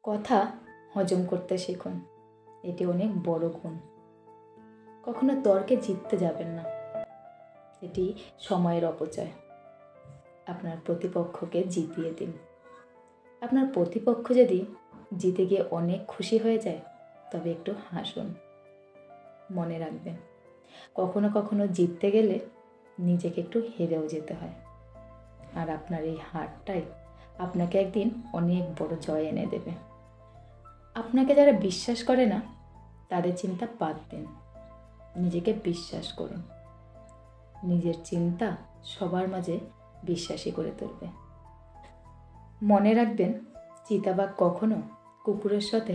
কথা হজম করতে শিখুন, এটি অনেক বড় গুণ। কখনো তর্কে জিততে যাবেন না, এটি সময়ের অপচয়। আপনার প্রতিপক্ষকে জিতিয়ে দিন। আপনার প্রতিপক্ষ যদি জিতে গিয়ে অনেক খুশি হয়ে যায় তবে একটু হাসুন। মনে রাখবেন, কখনো কখনো জিততে গেলে নিজেকে একটু হেরেও যেতে হয়। আর আপনার এই হারটাই আপনাকে একদিন অনেক বড় জয় এনে দেবে। আপনাকে যারা বিশ্বাস করে না তাদের চিন্তা বাদ দিন, নিজেকে বিশ্বাস করুন। নিজের চিন্তা সবার মাঝে বিশ্বাসী করে তুলবে। মনে রাখবেন, চিতাবাঘ কখনো কুকুরের সাথে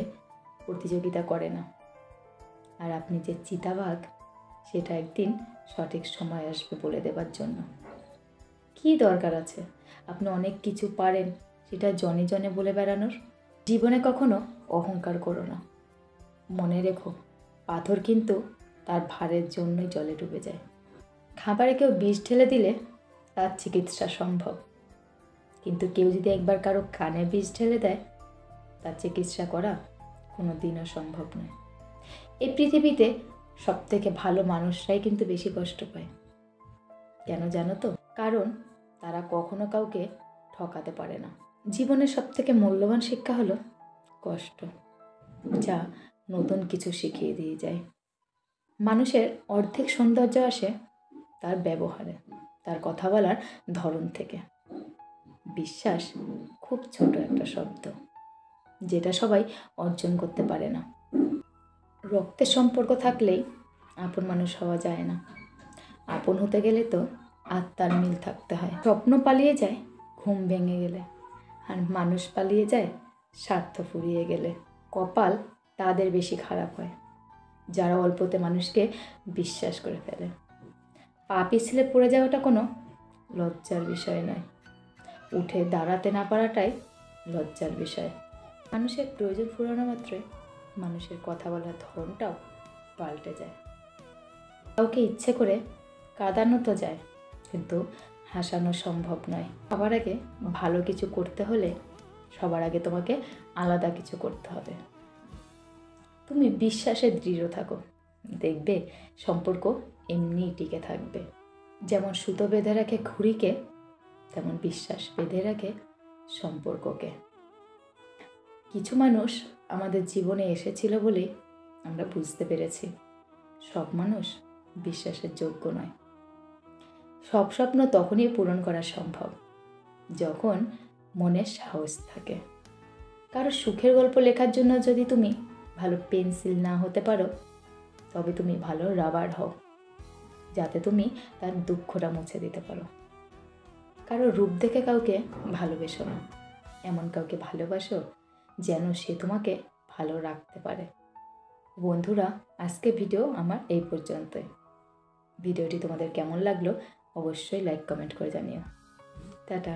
প্রতিযোগিতা করে না। আর আপনি যে চিতাবাঘ সেটা একদিন সঠিক সময় আসবে বলে দেবার জন্য। কি দরকার আছে আপনি অনেক কিছু পারেন সেটা জনে জনে বলে বেড়ানোর? জীবনে কখনো অহংকার করো না। মনে রেখো, পাথর কিন্তু তার ভারের জন্যই জলে ডুবে যায়। খাবারে কেউ বিষ ঢেলে দিলে তার চিকিৎসা সম্ভব, কিন্তু কেউ যদি একবার কারো কানে বিষ ঢেলে দেয় তার চিকিৎসা করা কোনো দিনও সম্ভব নয়। এই পৃথিবীতে সবথেকে ভালো মানুষরাই কিন্তু বেশি কষ্ট পায়। কেন জানো তো? কারণ তারা কখনো কাউকে ঠকাতে পারে না। জীবনের সবথেকে মূল্যবান শিক্ষা হলো কষ্ট, যা নতুন কিছু শিখিয়ে দিয়ে যায়। মানুষের অর্ধেক সৌন্দর্য আসে তার ব্যবহারে, তার কথা বলার ধরন থেকে। বিশ্বাস খুব ছোট একটা শব্দ, যেটা সবাই অর্জন করতে পারে না। রক্তের সম্পর্ক থাকলেই আপন মানুষ হওয়া যায় না। আপন হতে গেলে তো আত্মার মিল থাকতে হয়। স্বপ্ন পালিয়ে যায় ঘুম ভেঙে গেলে, আর মানুষ পালিয়ে যায় স্বার্থ ফুরিয়ে গেলে। কপাল তাদের বেশি খারাপ হয় যারা অল্পতে মানুষকে বিশ্বাস করে ফেলে। পা পিছলে পড়ে যাওয়াটা কোনো লজ্জার বিষয় নয়, উঠে দাঁড়াতে না পারাটাই লজ্জার বিষয়। মানুষের প্রয়োজন ফুরানো মাত্রই মানুষের কথা বলার ধরনটাও পাল্টে যায়। কাউকে ইচ্ছে করে কাঁদানো তো যায়, কিন্তু হাসানো সম্ভব নয়। সবার আগে ভালো কিছু করতে হলে সবার আগে তোমাকে আলাদা কিছু করতে হবে। তুমি বিশ্বাসে দৃঢ় থাকো, দেখবে সম্পর্ক এমনিই টিকে থাকবে। যেমন সুতো বেঁধে রাখে ঘুড়িকে, তেমন বিশ্বাস বেঁধে রাখে সম্পর্ককে। কিছু মানুষ আমাদের জীবনে এসেছিল বলেই আমরা বুঝতে পেরেছি সব মানুষ বিশ্বাসের যোগ্য নয়। সব স্বপ্ন তখনই পূরণ করা সম্ভব যখন মনে সাহস থাকে। কারো সুখের গল্প লেখার জন্য যদি তুমি ভালো পেন্সিল না হতে পারো, তবে তুমি ভালো রাবার হও, যাতে তুমি তার দুঃখটা মুছে দিতে পারো। কারো রূপ দেখে কাউকে ভালোবেসো না, এমন কাউকে ভালোবাসো যেন সে তোমাকে ভালো রাখতে পারে। বন্ধুরা, আজকে ভিডিও আমার এই পর্যন্তই। ভিডিওটি তোমাদের কেমন লাগলো অবশ্যই লাইক কমেন্ট করে জানিও। টাটা।